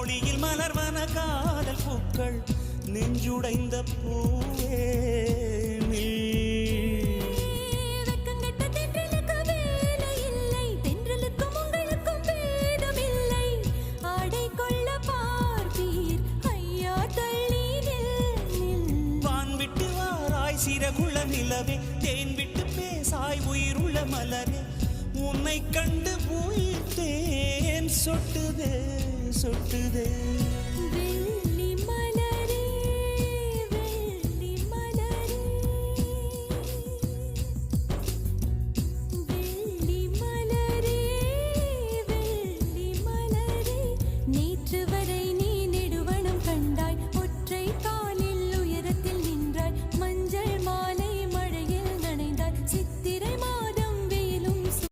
ஒளியில் மலர்வன காதல் பூக்கள் நெஞ்சுடைந்த பூவே சிறகுள்ள நிலவே தேன் விட்டு பேசாய் உயிருள்ள மலரே உன்னை கண்டு உயிர் தேன் சொட்டுதே சொட்டுதே